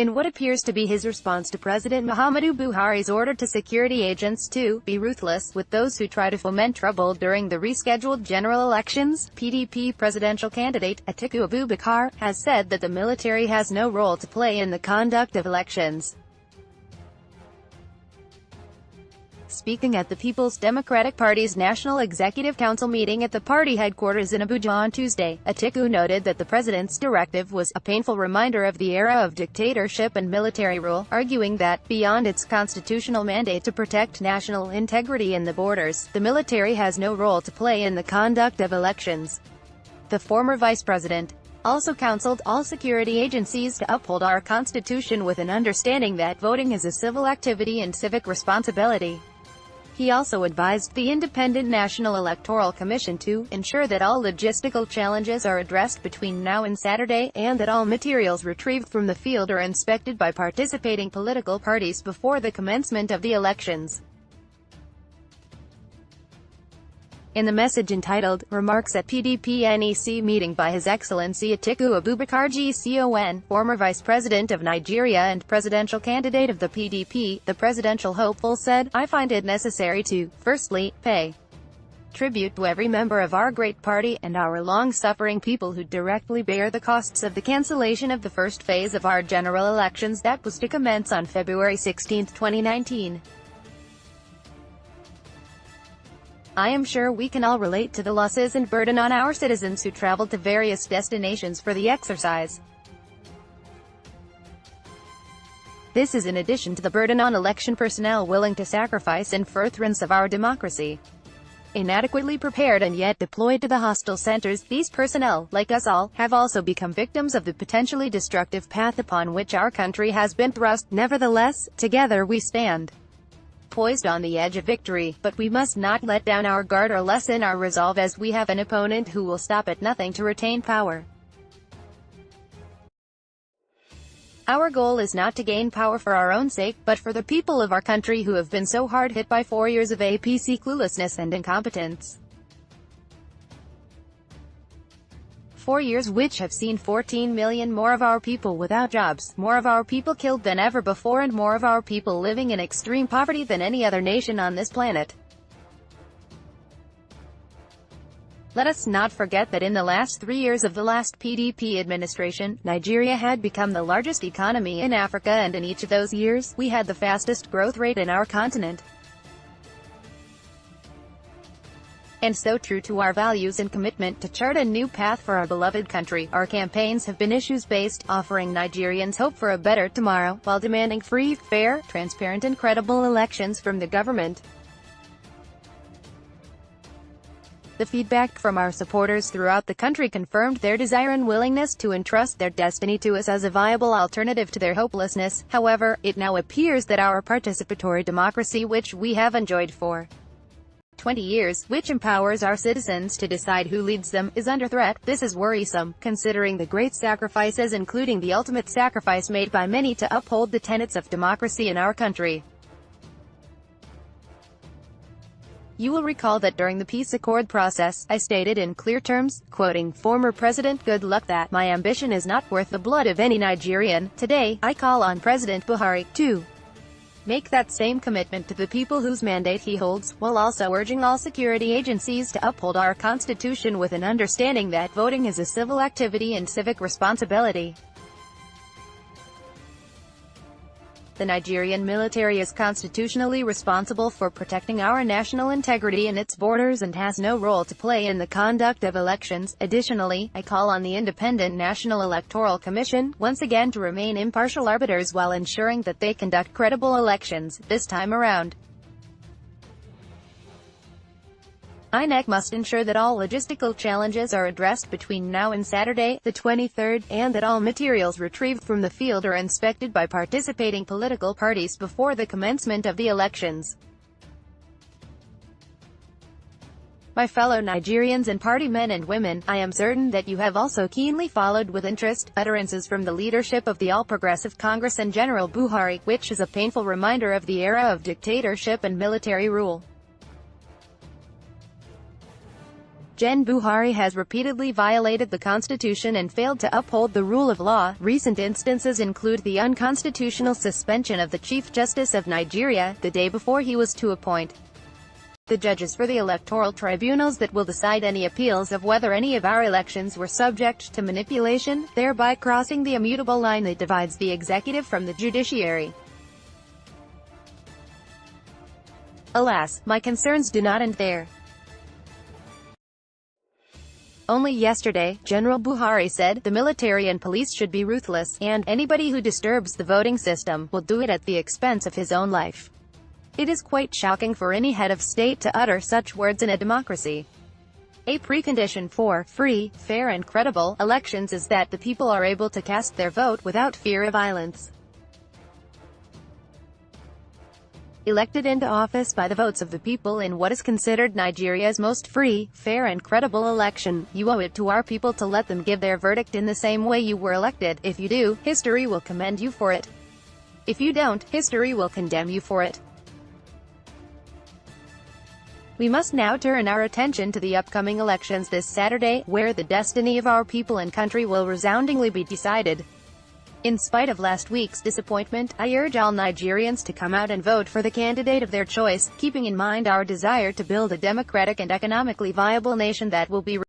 in what appears to be his response to President Muhammadu Buhari's order to security agents to be ruthless with those who try to foment trouble during the rescheduled general elections. PDP presidential candidate Atiku Abubakar has said that the military has no role to play in the conduct of elections. Speaking at the People's Democratic Party's National Executive Council meeting at the party headquarters in Abuja on Tuesday, Atiku noted that the president's directive was a painful reminder of the era of dictatorship and military rule, arguing that, beyond its constitutional mandate to protect national integrity and the borders, the military has no role to play in the conduct of elections. The former vice president also counseled all security agencies to uphold our Constitution with an understanding that voting is a civil activity and civic responsibility. He also advised the Independent National Electoral Commission to ensure that all logistical challenges are addressed between now and Saturday, and that all materials retrieved from the field are inspected by participating political parties before the commencement of the elections. In the message entitled, Remarks at PDP NEC Meeting by His Excellency Atiku Abubakar GCON, former Vice President of Nigeria and presidential candidate of the PDP, the presidential hopeful said, I find it necessary to, firstly, pay tribute to every member of our great party, and our long-suffering people who directly bear the costs of the cancellation of the first phase of our general elections that was to commence on February 16, 2019. I am sure we can all relate to the losses and burden on our citizens who traveled to various destinations for the exercise. This is in addition to the burden on election personnel willing to sacrifice in furtherance of our democracy. Inadequately prepared and yet deployed to the hostile centers, these personnel, like us all, have also become victims of the potentially destructive path upon which our country has been thrust. Nevertheless, together we stand, poised on the edge of victory, but we must not let down our guard or lessen our resolve, as we have an opponent who will stop at nothing to retain power. Our goal is not to gain power for our own sake, but for the people of our country who have been so hard hit by 4 years of APC cluelessness and incompetence. 4 years which have seen 14 million more of our people without jobs, more of our people killed than ever before, and more of our people living in extreme poverty than any other nation on this planet. Let us not forget that in the last 3 years of the last PDP administration, Nigeria had become the largest economy in Africa, and in each of those years, we had the fastest growth rate in our continent. And so, true to our values and commitment to chart a new path for our beloved country, our campaigns have been issues-based, offering Nigerians hope for a better tomorrow, while demanding free, fair, transparent and credible elections from the government. The feedback from our supporters throughout the country confirmed their desire and willingness to entrust their destiny to us as a viable alternative to their hopelessness. However, it now appears that our participatory democracy, which we have enjoyed for 20 years, which empowers our citizens to decide who leads them, is under threat. This is worrisome, considering the great sacrifices, including the ultimate sacrifice made by many to uphold the tenets of democracy in our country. You will recall that during the peace accord process, I stated in clear terms, quoting former President Good Luck, that my ambition is not worth the blood of any Nigerian. Today, I call on President Buhari to make that same commitment to the people whose mandate he holds, while also urging all security agencies to uphold our Constitution with an understanding that voting is a civil activity and civic responsibility. The Nigerian military is constitutionally responsible for protecting our national integrity and its borders, and has no role to play in the conduct of elections. Additionally, I call on the Independent National Electoral Commission, once again, to remain impartial arbiters while ensuring that they conduct credible elections, this time around. INEC must ensure that all logistical challenges are addressed between now and Saturday, the 23rd, and that all materials retrieved from the field are inspected by participating political parties before the commencement of the elections. My fellow Nigerians and party men and women, I am certain that you have also keenly followed with interest utterances from the leadership of the All Progressive Congress and General Buhari, which is a painful reminder of the era of dictatorship and military rule. Gen Buhari has repeatedly violated the constitution and failed to uphold the rule of law. Recent instances include the unconstitutional suspension of the Chief Justice of Nigeria, the day before he was to appoint the judges for the electoral tribunals that will decide any appeals of whether any of our elections were subject to manipulation, thereby crossing the immutable line that divides the executive from the judiciary. Alas, my concerns do not end there. Only yesterday, General Buhari said, the military and police should be ruthless, and anybody who disturbs the voting system will do it at the expense of his own life. It is quite shocking for any head of state to utter such words in a democracy. A precondition for free, fair and credible elections is that the people are able to cast their vote without fear of violence. Elected into office by the votes of the people in what is considered Nigeria's most free, fair and credible election, you owe it to our people to let them give their verdict in the same way you were elected. If you do, history will commend you for it. If you don't, history will condemn you for it. We must now turn our attention to the upcoming elections this Saturday, where the destiny of our people and country will resoundingly be decided. In spite of last week's disappointment, I urge all Nigerians to come out and vote for the candidate of their choice, keeping in mind our desire to build a democratic and economically viable nation that will be